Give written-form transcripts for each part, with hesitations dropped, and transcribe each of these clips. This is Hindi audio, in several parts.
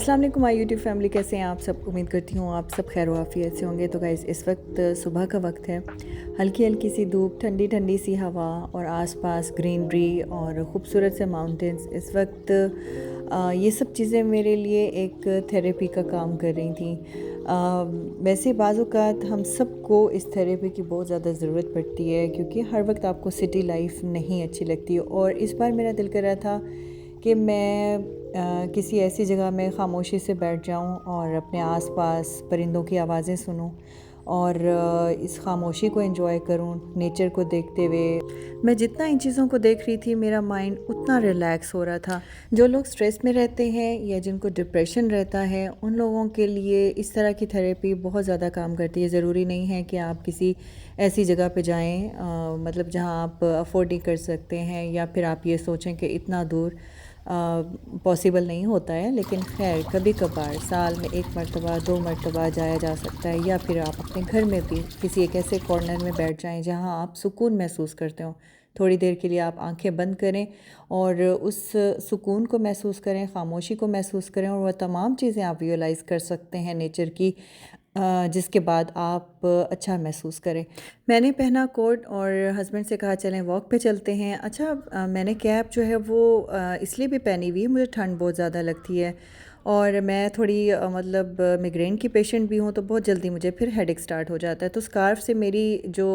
अस्सलाम वालेकुम माय यूट्यूब फैमिली, कैसे हैं आप सब। उम्मीद करती हूँ आप सब खैर आफियत से होंगे। तो गाइज़ इस वक्त सुबह का वक्त है, हल्की हल्की सी धूप, ठंडी ठंडी सी हवा और आसपास ग्रीनरी और ख़ूबसूरत से माउंटेन्स। इस वक्त ये सब चीज़ें मेरे लिए एक थेरेपी का काम कर रही थी। वैसे बाज़-औक़ात हम सबको इस थेरेपी की बहुत ज़्यादा ज़रूरत पड़ती है, क्योंकि हर वक्त आपको सिटी लाइफ नहीं अच्छी लगती। और इस बार मेरा दिल कर रहा था कि मैं किसी ऐसी जगह में ख़ामोशी से बैठ जाऊं और अपने आसपास परिंदों की आवाज़ें सुनूं और इस ख़ामोशी को एंजॉय करूं, नेचर को देखते हुए। मैं जितना इन चीज़ों को देख रही थी, मेरा माइंड उतना रिलैक्स हो रहा था। जो लोग स्ट्रेस में रहते हैं या जिनको डिप्रेशन रहता है, उन लोगों के लिए इस तरह की थेरेपी बहुत ज़्यादा काम करती है। ज़रूरी नहीं है कि आप किसी ऐसी जगह पे जाएं, मतलब जहां आप अफोर्ड नहीं कर सकते हैं, या फिर आप ये सोचें कि इतना दूर पॉसिबल नहीं होता है। लेकिन खैर कभी कभार साल में एक मरतबा 2 मरतबा जाया जा सकता है, या फिर आप अपने घर में भी किसी एक ऐसे कॉर्नर में बैठ जाएं जहां आप सुकून महसूस करते हो। थोड़ी देर के लिए आप आंखें बंद करें और उस सुकून को महसूस करें, ख़ामोशी को महसूस करें, और वह तमाम चीज़ें आप रियलाइज़ कर सकते हैं नेचर की, जिसके बाद आप अच्छा महसूस करें। मैंने पहना कोट और हस्बैंड से कहा चलें वॉक पे चलते हैं। अच्छा, मैंने कैप जो है वो इसलिए भी पहनी हुई है, मुझे ठंड बहुत ज़्यादा लगती है और मैं थोड़ी मतलब मिग्रेन की पेशेंट भी हूँ, तो बहुत जल्दी मुझे फिर हेडेक स्टार्ट हो जाता है। तो स्कार्फ से मेरी जो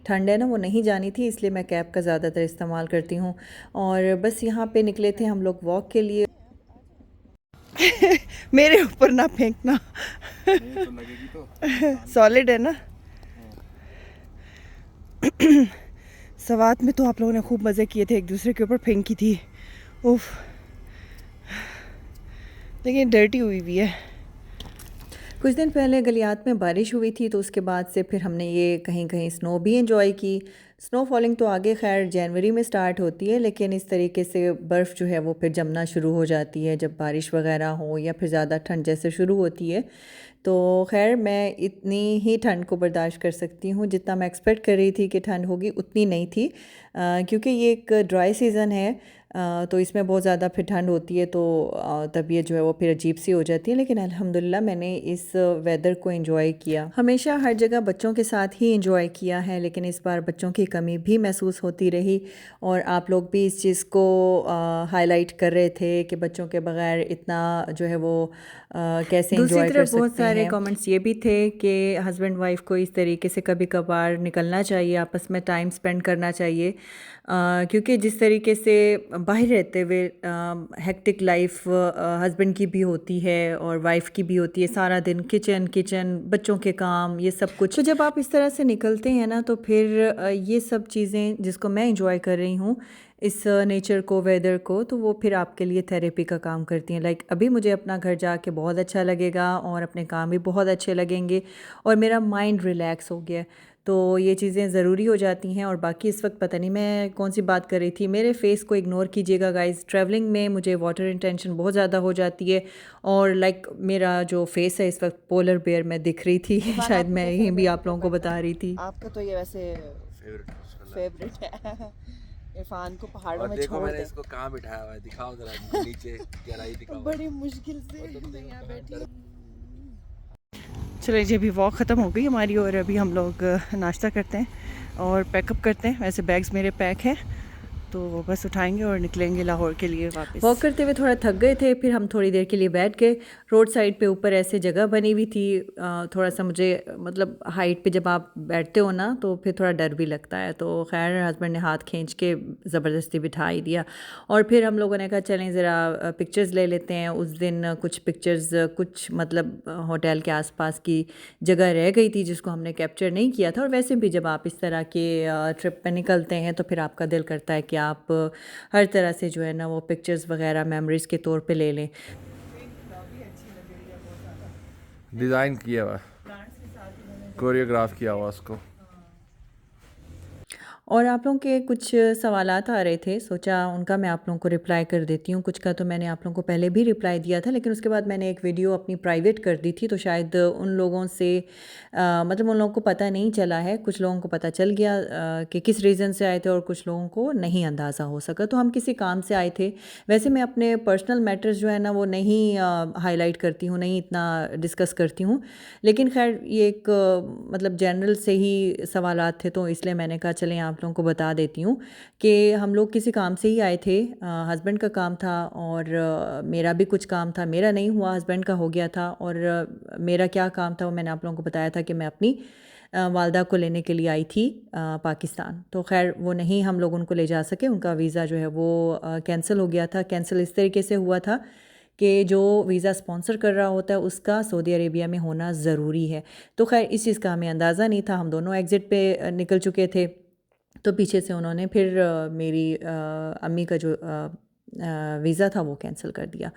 ठंड है ना वो नहीं जानी थी, इसलिए मैं कैप का ज़्यादातर इस्तेमाल करती हूँ। और बस यहाँ पे निकले थे हम लोग वॉक के लिए। मेरे ऊपर ना फेंकना। नहीं तो लगेगी तो सॉलिड है ना। सवात में तो आप लोगों ने खूब मज़े किए थे, एक दूसरे के ऊपर फेंकी थी। उफ, लेकिन डर्टी हुई भी है। कुछ दिन पहले गलियात में बारिश हुई थी, तो उसके बाद से फिर हमने ये कहीं कहीं स्नो भी एंजॉय की। स्नो फॉलिंग तो आगे खैर जनवरी में स्टार्ट होती है, लेकिन इस तरीके से बर्फ़ जो है वो फिर जमना शुरू हो जाती है जब बारिश वगैरह हो या फिर ज़्यादा ठंड जैसे शुरू होती है। तो खैर मैं इतनी ही ठंड को बर्दाश्त कर सकती हूँ, जितना मैं एक्सपेक्ट कर रही थी कि ठंड होगी उतनी नहीं थी, क्योंकि ये एक ड्राई सीज़न है। तो इसमें बहुत ज़्यादा फिर ठंड होती है, तो तबीयत जो है वो फिर अजीब सी हो जाती है। लेकिन अल्हम्दुलिल्लाह मैंने इस वेदर को एंजॉय किया। हमेशा हर जगह बच्चों के साथ ही एंजॉय किया है, लेकिन इस बार बच्चों की कमी भी महसूस होती रही। और आप लोग भी इस चीज़ को हाईलाइट कर रहे थे कि बच्चों के बगैर इतना जो है वो कैसे एंजॉय कर सकते हैं। बहुत सारे कमेंट्स ये भी थे कि हस्बैंड वाइफ को इस तरीके से कभी कभार निकलना चाहिए, आपस में टाइम स्पेंड करना चाहिए, क्योंकि जिस तरीके से बाहर रहते हुए हेक्टिक लाइफ हस्बैंड की भी होती है और वाइफ की भी होती है, सारा दिन किचन किचन बच्चों के काम ये सब कुछ। तो जब आप इस तरह से निकलते हैं ना, तो फिर ये सब चीज़ें जिसको मैं इंजॉय कर रही हूँ, इस नेचर को, वेदर को, तो वो फिर आपके लिए थेरेपी का काम करती हैं। लाइक अभी मुझे अपना घर जाके बहुत अच्छा लगेगा और अपने काम भी बहुत अच्छे लगेंगे और मेरा माइंड रिलैक्स हो गया। तो ये चीज़ें ज़रूरी हो जाती हैं। और बाकी इस वक्त पता नहीं मैं कौन सी बात कर रही थी, मेरे फेस को इग्नोर कीजिएगा गाइस। ट्रैवलिंग में मुझे वाटर इंटेंशन बहुत ज़्यादा हो जाती है, और लाइक मेरा जो फेस है इस वक्त पोलर बेयर में दिख रही थी। शायद मैं यहीं भी आप लोगों को बता रही थी। आपका तो ये वैसे फेवरेट है। इरफान को पहाड़ों में देखो छोड़ मैंने दे। इसको कहाँ बिठाया हुआ है, दिखाओ जरा नीचे गहराई दिखाओ। बड़ी मुश्किल से तो मैं यहाँ बैठी हूँ। अंदर चलिए जी, अभी वॉक ख़त्म हो गई हमारी और अभी हम लोग नाश्ता करते हैं और पैकअप करते हैं। वैसे बैग्स मेरे पैक हैं, तो बस उठाएंगे और निकलेंगे लाहौर के लिए वापस। वॉक करते हुए थोड़ा थक गए थे, फिर हम थोड़ी देर के लिए बैठ गए। रोड साइड पे ऊपर ऐसे जगह बनी हुई थी, थोड़ा सा मुझे मतलब हाइट पे जब आप बैठते हो ना तो फिर थोड़ा डर भी लगता है। तो खैर हस्बैंड ने हाथ खींच के ज़बरदस्ती बिठा ही दिया, और फिर हम लोगों ने कहा चलें ज़रा पिक्चर्स ले लेते हैं। उस दिन कुछ पिक्चर्स कुछ मतलब होटल के आसपास की जगह रह गई थी जिसको हमने कैप्चर नहीं किया था। और वैसे भी जब आप इस तरह के ट्रिप पे निकलते हैं तो फिर आपका दिल करता है कि आप हर तरह से जो है ना वो पिक्चर्स वगैरह मेमोरीज़ के तौर पे ले लें। डिज़ाइन किया हुआ, कोरियोग्राफ किया हुआ उसको। और आप लोगों के कुछ सवालात आ रहे थे, सोचा उनका मैं आप लोगों को रिप्लाई कर देती हूँ। कुछ का तो मैंने आप लोगों को पहले भी रिप्लाई दिया था, लेकिन उसके बाद मैंने एक वीडियो अपनी प्राइवेट कर दी थी, तो शायद उन लोगों से मतलब उन लोगों को पता नहीं चला है। कुछ लोगों को पता चल गया कि किस रीज़न से आए थे और कुछ लोगों को नहीं अंदाज़ा हो सका। तो हम किसी काम से आए थे। वैसे मैं अपने पर्सनल मैटर्स जो है ना वो नहीं हाईलाइट करती हूँ, नहीं इतना डिस्कस करती हूँ, लेकिन खैर ये एक मतलब जनरल से ही सवालात थे, तो इसलिए मैंने कहा चलें आप लोगों को बता देती हूँ कि हम लोग किसी काम से ही आए थे। हस्बैंड का काम था और मेरा भी कुछ काम था। मेरा नहीं हुआ, हस्बैंड का हो गया था। और मेरा क्या काम था वो मैंने आप लोगों को बताया था कि मैं अपनी वालदा को लेने के लिए आई थी पाकिस्तान। तो खैर वो नहीं, हम लोग उनको ले जा सके, उनका वीज़ा जो है वो कैंसिल हो गया था। कैंसिल इस तरीके से हुआ था कि जो वीज़ा स्पॉन्सर कर रहा होता है उसका सऊदी अरेबिया में होना ज़रूरी है। तो खैर इस चीज़ का हमें अंदाज़ा नहीं था। हम दोनों एग्ज़िट पे निकल चुके थे, तो पीछे से उन्होंने फिर मेरी अम्मी का जो वीज़ा था वो कैंसिल कर दिया।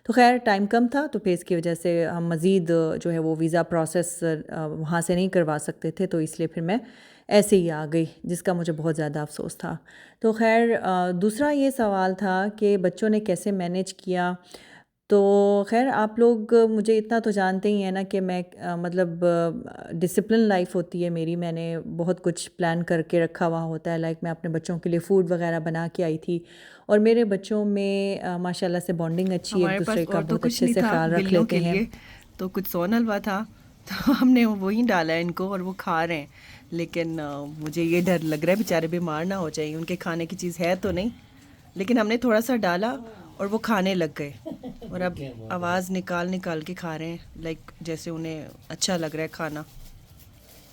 तो खैर टाइम कम था, तो फिर इसकी वजह से हम मज़ीद जो है वो वीज़ा प्रोसेस वहाँ से नहीं करवा सकते थे, तो इसलिए फिर मैं ऐसे ही आ गई, जिसका मुझे बहुत ज़्यादा अफसोस था। तो खैर दूसरा ये सवाल था कि बच्चों ने कैसे मैनेज किया। तो ख़ैर आप लोग मुझे इतना तो जानते ही हैं ना कि मैं मतलब डिसिप्लिन लाइफ होती है मेरी। मैंने बहुत कुछ प्लान करके रखा हुआ होता है। लाइक मैं अपने बच्चों के लिए फ़ूड वगैरह बना के आई थी, और मेरे बच्चों में माशाल्लाह से बॉन्डिंग अच्छी है, एक हमारे पास दूसरे का और तो बहुत कुछ अच्छे नहीं से था ख्याल रख बिल्लियों लेते के हैं। लिए, तो कुछ सोन हलवा था तो हमने वही डाला है इनको और वो खा रहे हैं। लेकिन मुझे ये डर लग रहा है बेचारे बीमार ना हो जाए, उनके खाने की चीज़ है तो नहीं, लेकिन हमने थोड़ा सा डाला और वो खाने लग गए और अब आवाज़ निकाल निकाल के खा रहे हैं, लाइक जैसे उन्हें अच्छा लग रहा है खाना।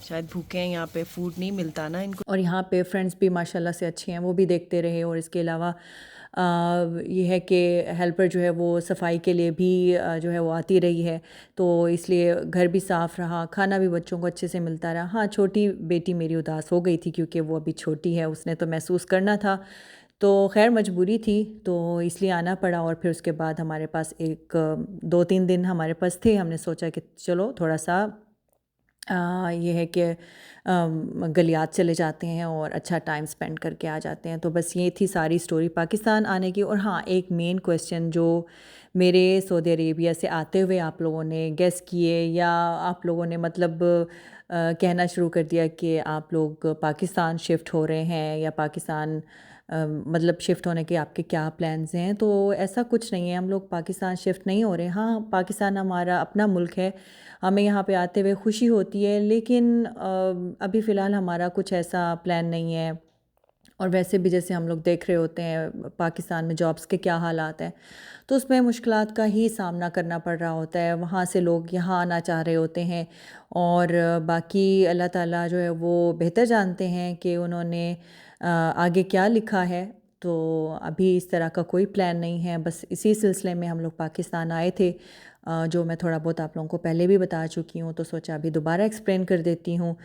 शायद भूखे हैं, यहाँ पे फूड नहीं मिलता ना इनको। और यहाँ पे फ्रेंड्स भी माशाल्लाह से अच्छे हैं, वो भी देखते रहे। और इसके अलावा ये है कि हेल्पर जो है वो सफाई के लिए भी जो है वो आती रही है, तो इसलिए घर भी साफ़ रहा, खाना भी बच्चों को अच्छे से मिलता रहा। हाँ, छोटी बेटी मेरी उदास हो गई थी क्योंकि वो अभी छोटी है, उसने तो महसूस करना था, तो खैर मजबूरी थी, तो इसलिए आना पड़ा। और फिर उसके बाद हमारे पास एक 2-3 दिन हमारे पास थे। हमने सोचा कि चलो थोड़ा सा ये है कि गलियात चले जाते हैं और अच्छा टाइम स्पेंड करके आ जाते हैं। तो बस ये थी सारी स्टोरी पाकिस्तान आने की। और हाँ, एक मेन क्वेश्चन जो मेरे सऊदी अरेबिया से आते हुए आप लोगों ने गेस किए, या आप लोगों ने मतलब कहना शुरू कर दिया कि आप लोग पाकिस्तान शिफ्ट हो रहे हैं, या पाकिस्तान मतलब शिफ्ट होने के आपके क्या प्लान्स हैं। तो ऐसा कुछ नहीं है, हम लोग पाकिस्तान शिफ्ट नहीं हो रहे। हाँ, पाकिस्तान हमारा अपना मुल्क है, हमें यहाँ पे आते हुए खुशी होती है, लेकिन अभी फ़िलहाल हमारा कुछ ऐसा प्लान नहीं है। और वैसे भी जैसे हम लोग देख रहे होते हैं पाकिस्तान में जॉब्स के क्या हालात हैं, तो उसमें मुश्किलात का ही सामना करना पड़ रहा होता है। वहाँ से लोग यहाँ आना चाह रहे होते हैं, और बाकी अल्लाह ताला जो है वो बेहतर जानते हैं कि उन्होंने आगे क्या लिखा है। तो अभी इस तरह का कोई प्लान नहीं है, बस इसी सिलसिले में हम लोग पाकिस्तान आए थे, जो मैं थोड़ा बहुत आप लोगों को पहले भी बता चुकी हूँ, तो सोचा अभी दोबारा एक्सप्लेन कर देती हूँ।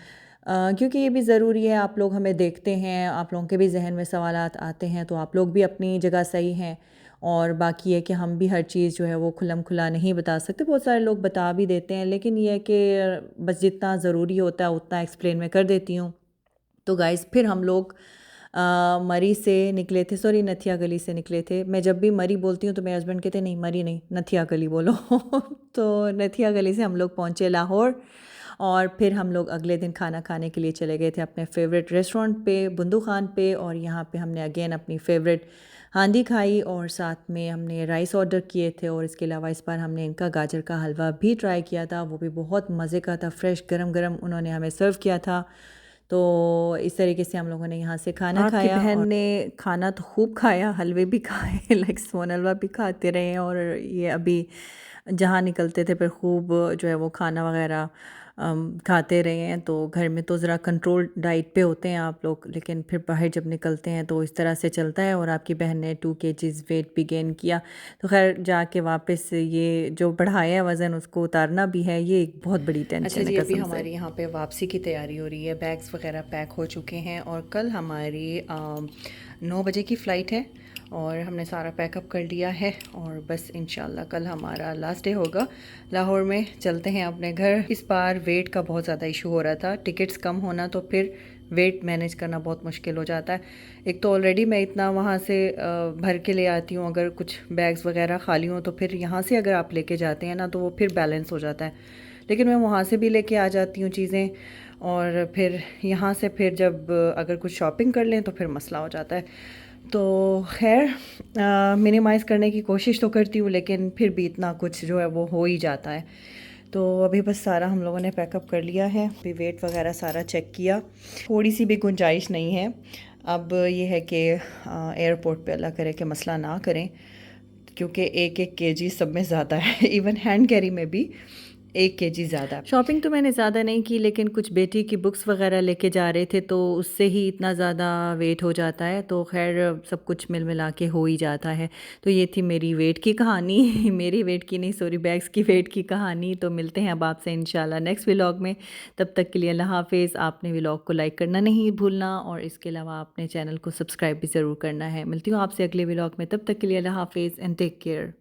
क्योंकि ये भी ज़रूरी है, आप लोग हमें देखते हैं, आप लोगों के भी जहन में सवालात आते हैं, तो आप लोग भी अपनी जगह सही हैं। और बाकी है कि हम भी हर चीज़ जो है वो खुल्लम खुला नहीं बता सकते, बहुत सारे लोग बता भी देते हैं, लेकिन ये है कि बस जितना ज़रूरी होता है उतना एक्सप्लेन मैं कर देती हूँ। तो गाइस फिर हम लोग मरी से निकले थे, सॉरी नथिया गली से निकले थे। मैं जब भी मरी बोलती हूँ तो मेरे हस्बैंड कहते नहीं मरी नहीं, नथिया गली बोलो तो नथिया गली से हम लोग पहुँचे लाहौर, और फिर हम लोग अगले दिन खाना खाने के लिए चले गए थे अपने फेवरेट रेस्टोरेंट पे, बुंदू खान पे। और यहाँ पे हमने अगेन अपनी फेवरेट हांडी खाई, और साथ में हमने राइस ऑर्डर किए थे। और इसके अलावा इस बार हमने इनका गाजर का हलवा भी ट्राई किया था, वो भी बहुत मज़े का था, फ्रेश गरम गरम उन्होंने हमें सर्व किया था। तो इस तरीके से हम लोगों ने यहाँ से खाना आपकी खाया। बहन और ने खाना तो खूब खाया, हलवे भी खाए लाइक सोन हलवा भी खाते रहे। और ये अभी जहाँ निकलते थे फिर खूब जो है वो खाना वगैरह खाते रहे हैं। तो घर में तो ज़रा कंट्रोल डाइट पे होते हैं आप लोग, लेकिन फिर बाहर जब निकलते हैं तो इस तरह से चलता है। और आपकी बहन ने 2 kg वेट भी गेन किया, तो खैर जाके वापस ये जो बढ़ाया है वज़न उसको उतारना भी है, ये एक बहुत बड़ी टेंशन अच्छा है जी, अभी कसम से। हमारी यहाँ पे वापसी की तैयारी हो रही है, बैग्स वगैरह पैक हो चुके हैं और कल हमारी 9 बजे की फ़्लाइट है और हमने सारा पैकअप कर लिया है और बस इंशाल्लाह कल हमारा लास्ट डे होगा। लाहौर में चलते हैं अपने घर। इस बार वेट का बहुत ज़्यादा इशू हो रहा था, टिकट्स कम होना तो फिर वेट मैनेज करना बहुत मुश्किल हो जाता है। एक तो ऑलरेडी मैं इतना वहाँ से भर के ले आती हूँ, अगर कुछ बैग्स वगैरह खाली हों तो फिर यहाँ से अगर आप लेके जाते हैं ना तो वो फिर बैलेंस हो जाता है। लेकिन मैं वहाँ से भी लेके आ जाती हूँ चीज़ें, और फिर यहाँ से फिर जब अगर कुछ शॉपिंग कर लें तो फिर मसला हो जाता है। तो खैर मिनिमाइज़ करने की कोशिश तो करती हूँ, लेकिन फिर भी इतना कुछ जो है वो हो ही जाता है। तो अभी बस सारा हम लोगों ने पैकअप कर लिया है, अभी वेट वगैरह सारा चेक किया, थोड़ी सी भी गुंजाइश नहीं है। अब ये है कि एयरपोर्ट पे अल्लाह करे कि मसला ना करें, क्योंकि 1-1 केजी सब में ज़्यादा है। इवन हैंड कैरी में भी 1 केजी ज़्यादा है। शॉपिंग तो मैंने ज़्यादा नहीं की, लेकिन कुछ बेटी की बुक्स वगैरह लेके जा रहे थे तो उससे ही इतना ज़्यादा वेट हो जाता है। तो खैर सब कुछ मिल मिला के हो ही जाता है। तो ये थी मेरी वेट की कहानी मेरी वेट की नहीं, सॉरी, बैग्स की वेट की कहानी। तो मिलते हैं अब आपसे इंशाल्लाह नेक्स्ट व्लॉग में। तब तक के लिए अल्लाह हाफिज़। आपने व्लॉग को लाइक करना नहीं भूलना, और इसके अलावा आपने चैनल को सब्सक्राइब भी ज़रूर करना है। मिलती हूँ आपसे अगले व्लॉग में, तब तक के लिए अल्लाह हाफिज़ एंड टेक केयर।